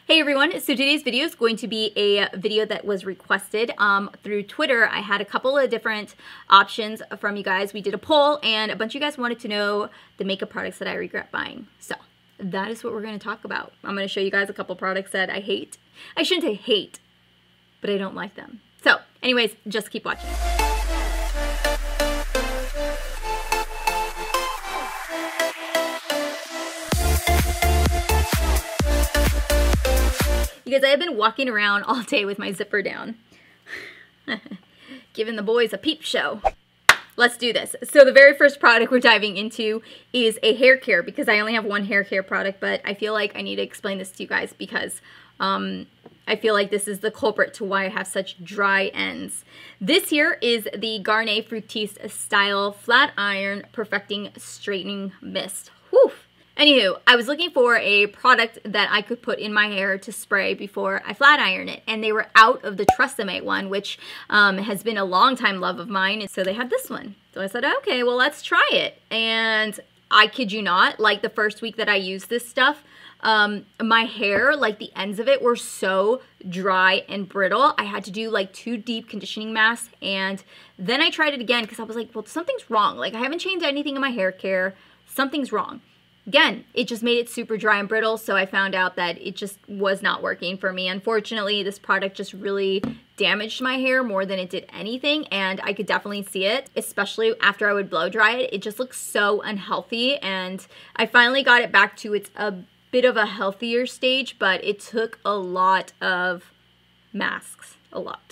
Hey everyone, so today's video is going to be a video that was requested through Twitter. I had a couple of different options from you guys. We did a poll and a bunch of you guys wanted to know the makeup products that I regret buying. So that is what we're going to talk about. I'm going to show you guys a couple products that I hate. I shouldn't say hate, but I don't like them. So anyways, just keep watching. Because I have been walking around all day with my zipper down, giving the boys a peep show. Let's do this. So the very first product we're diving into is a hair care, because I only have one hair care product, but I feel like I need to explain this to you guys because I feel like this is the culprit to why I have such dry ends. This here is the Garnier Fructis Style Flat Iron Perfecting Straightening Mist. Whew. Anywho, I was looking for a product that I could put in my hair to spray before I flat iron it, and they were out of the Tresemme one, which has been a long time love of mine, and so they had this one. So I said, okay, well, let's try it. And I kid you not, like the first week that I used this stuff, my hair, like the ends of it were so dry and brittle. I had to do like 2 deep conditioning masks, and then I tried it again because I was like, well, something's wrong. Like I haven't changed anything in my hair care. Something's wrong. Again, it just made it super dry and brittle, so I found out that it just was not working for me. Unfortunately, this product just really damaged my hair more than it did anything, and I could definitely see it, especially after I would blow dry it. It just looks so unhealthy, and I finally got it back to its a bit of a healthier stage, but it took a lot of masks, a lot.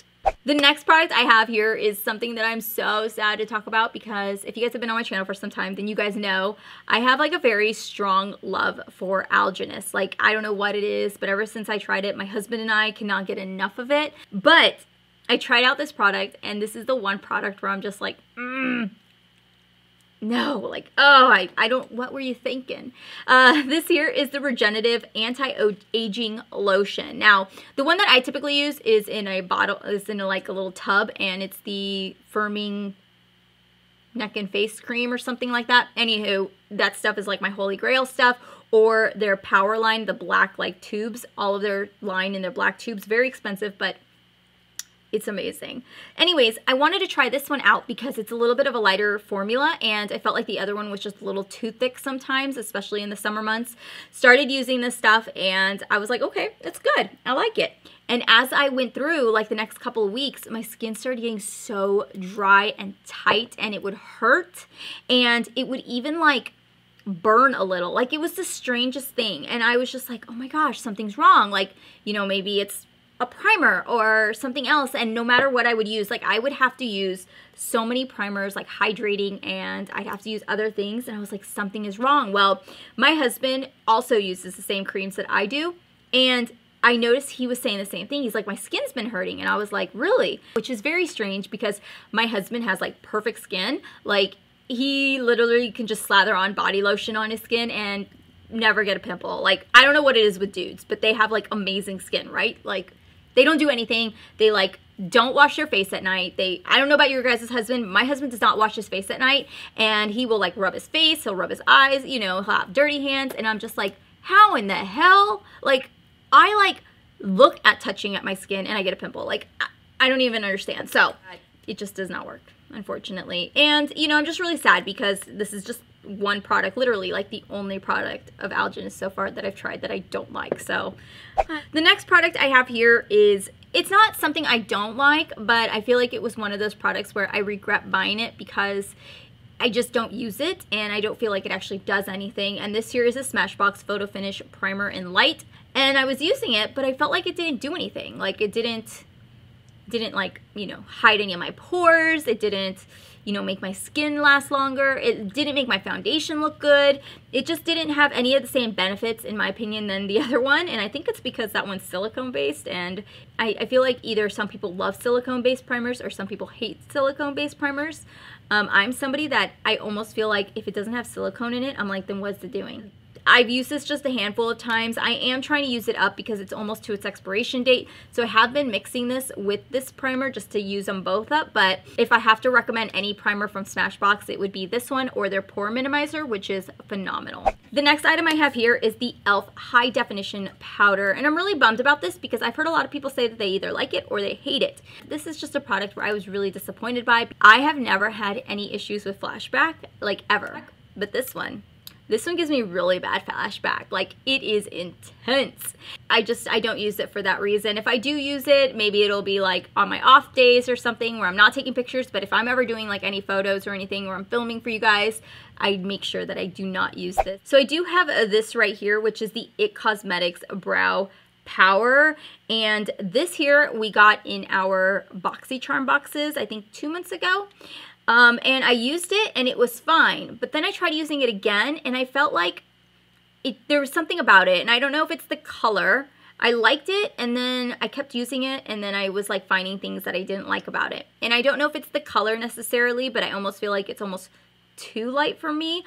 The next product I have here is something that I'm so sad to talk about, because if you guys have been on my channel for some time, then you guys know I have like a very strong love for alginus. Like, I don't know what it is, but ever since I tried it, my husband and I cannot get enough of it. But I tried out this product, and this is the one product where I'm just like, no, like, oh, I don't, what were you thinking? This here is the Regenerative Anti-Aging Lotion. Now, the one that I typically use is in a bottle, is in like a little tub, and it's the Firming Neck and Face Cream or something like that. Anywho, that stuff is like my holy grail stuff. Or their Power line, the black like tubes, all of their line in their black tubes, very expensive, but it's amazing. Anyways, I wanted to try this one out because it's a little bit of a lighter formula, and I felt like the other one was just a little too thick sometimes, especially in the summer months. Started using this stuff, and I was like, okay, it's good. I like it. And as I went through, like the next couple of weeks, my skin started getting so dry and tight, and it would hurt, and it would even like burn a little. Like, it was the strangest thing, and I was just like, oh my gosh, something's wrong. Like, you know, maybe it's a primer or something else. And no matter what I would use, like I would have to use so many primers, like hydrating, and I'd have to use other things, and I was like, something is wrong. Well, my husband also uses the same creams that I do, and I noticed he was saying the same thing. He's like, my skin's been hurting, and I was like, really? Which is very strange because my husband has like perfect skin. Like, he literally can just slather on body lotion on his skin and never get a pimple. Like, I don't know what it is with dudes, but they have like amazing skin, right? Like, they don't do anything. They like don't wash their face at night. I don't know about your guys' husband. My husband does not wash his face at night, and he will like rub his face. He'll rub his eyes, you know, he'll have dirty hands. And I'm just like, how in the hell? Like, I like look at touching at my skin and I get a pimple. Like, I don't even understand. So it just does not work, unfortunately. And, you know, I'm just really sad because this is just one product, literally like the only product of alginus so far that I've tried that I don't like. So the next product I have here is, it's not something I don't like, but I feel like it was one of those products where I regret buying it because I just don't use it and I don't feel like it actually does anything. And this here is a Smashbox Photo Finish Primer in Light, and I was using it, but I felt like it didn't do anything. Like, it didn't like, you know, hide any of my pores. It didn't, you know, make my skin last longer. It didn't make my foundation look good. It just didn't have any of the same benefits, in my opinion, than the other one. And I think it's because that one's silicone based, and I feel like either some people love silicone based primers or some people hate silicone based primers. I'm somebody that I almost feel like if it doesn't have silicone in it, I'm like, then what's it doing? I've used this just a handful of times. I am trying to use it up because it's almost to its expiration date. So I have been mixing this with this primer just to use them both up. But if I have to recommend any primer from Smashbox, it would be this one or their Pore Minimizer, which is phenomenal. The next item I have here is the e.l.f. High Definition Powder. And I'm really bummed about this because I've heard a lot of people say that they either like it or they hate it. This is just a product where I was really disappointed by. I have never had any issues with flashback, like ever. But this one gives me really bad flashback. Like, it is intense. I don't use it for that reason. If I do use it, maybe it'll be like on my off days or something where I'm not taking pictures. But if I'm ever doing like any photos or anything where I'm filming for you guys, I make sure that I do not use this. So I do have this right here, which is the IT Cosmetics Brow Power. And this here we got in our BoxyCharm boxes, I think 2 months ago. And I used it and it was fine, but then I tried using it again and I felt like there was something about it, and I don't know if it's the color. I liked it and then I kept using it and then I was like finding things that I didn't like about it. And I don't know if it's the color necessarily, but I almost feel like it's almost too light for me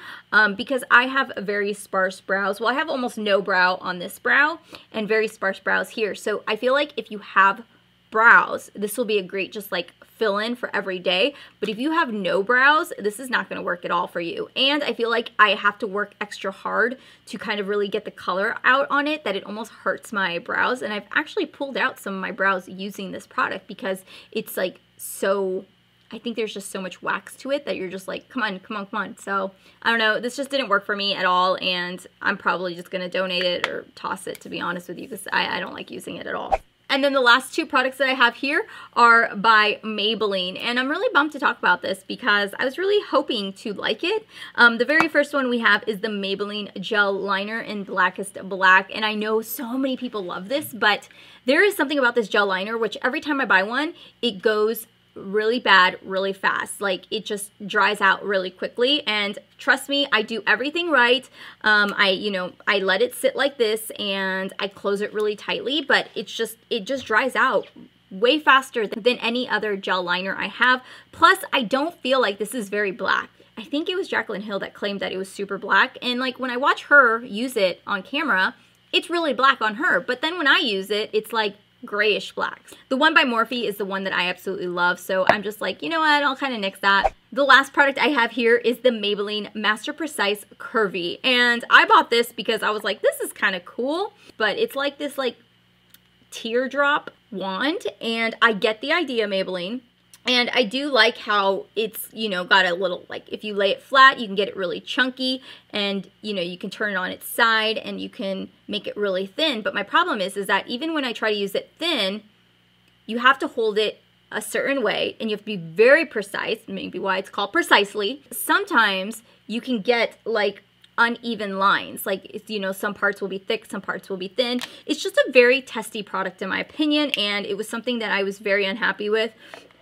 because I have very sparse brows. Well, I have almost no brow on this brow and very sparse brows here. So I feel like if you have brows, this will be a great just like fill in for every day. But if you have no brows, this is not going to work at all for you. And I feel like I have to work extra hard to kind of really get the color out on it, that it almost hurts my brows. And I've actually pulled out some of my brows using this product because it's like so, I think there's just so much wax to it that you're just like, come on, come on, come on. So I don't know, this just didn't work for me at all, and I'm probably just going to donate it or toss it, to be honest with you, because I don't like using it at all. And then the last two products that I have here are by Maybelline. And I'm really bummed to talk about this because I was really hoping to like it. The very first one we have is the Maybelline Gel Liner in Blackest Black. And I know so many people love this, but there is something about this gel liner which every time I buy one, it goes really bad really fast. Like, it just dries out really quickly, and trust me, I do everything right. I let it sit like this and I close it really tightly, but it just dries out way faster than any other gel liner I have. Plus, I don't feel like this is very black. I think it was Jaclyn Hill that claimed that it was super black, and like when I watch her use it on camera, it's really black on her, but then when I use it, it's like grayish blacks. The one by Morphe is the one that I absolutely love, so I'm just like, you know what, I'll kind of nix that. The last product I have here is the Maybelline Master Precise Curvy, and I bought this because I was like, this is kind of cool, but it's like this like teardrop wand, and I get the idea, Maybelline. And I do like how it's, you know, got a little, like, if you lay it flat, you can get it really chunky, and, you know, you can turn it on its side and you can make it really thin. But my problem is that even when I try to use it thin, you have to hold it a certain way and you have to be very precise, maybe why it's called Precisely. Sometimes you can get like uneven lines, like, you know, some parts will be thick, some parts will be thin. It's just a very testy product in my opinion, and it was something that I was very unhappy with.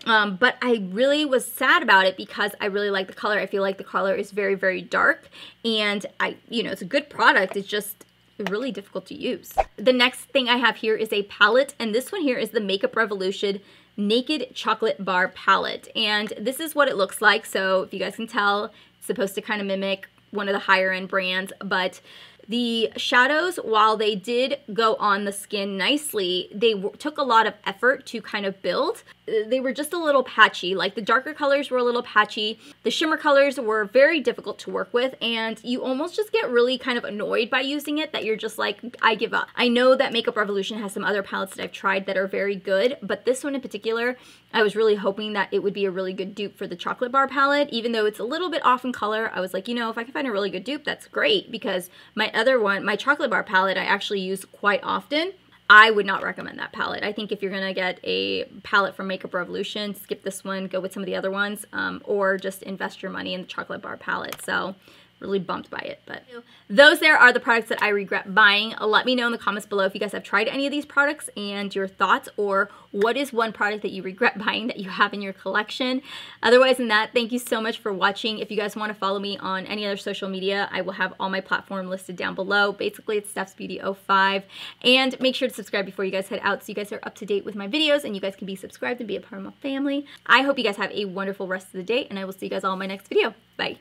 But I really was sad about it because I really like the color. I feel like the color is very, very dark, and you know, it's a good product. It's just really difficult to use. The next thing I have here is a palette, and this one here is the Makeup Revolution Naked Chocolate Bar Palette. And this is what it looks like. So if you guys can tell, it's supposed to kind of mimic one of the higher end brands, but the shadows, while they did go on the skin nicely, they took a lot of effort to kind of build. They were just a little patchy. Like, the darker colors were a little patchy. The shimmer colors were very difficult to work with, and you almost just get really kind of annoyed by using it, that you're just like, I give up. I know that Makeup Revolution has some other palettes that I've tried that are very good, but this one in particular, I was really hoping that it would be a really good dupe for the chocolate bar palette. Even though it's a little bit off in color, I was like, you know, if I can find a really good dupe, that's great, because my other one, my chocolate bar palette, I actually use quite often. I would not recommend that palette. I think if you're gonna get a palette from Makeup Revolution, skip this one, go with some of the other ones, or just invest your money in the chocolate bar palette. So really bummed by it. But those there are the products that I regret buying. Let me know in the comments below if you guys have tried any of these products and your thoughts, or what is one product that you regret buying that you have in your collection. Otherwise than that, thank you so much for watching. If you guys want to follow me on any other social media, I will have all my platform listed down below. Basically, it's Steph's Beauty 05. And make sure to subscribe before you guys head out so you guys are up to date with my videos and you guys can be subscribed and be a part of my family. I hope you guys have a wonderful rest of the day, and I will see you guys all in my next video. Bye.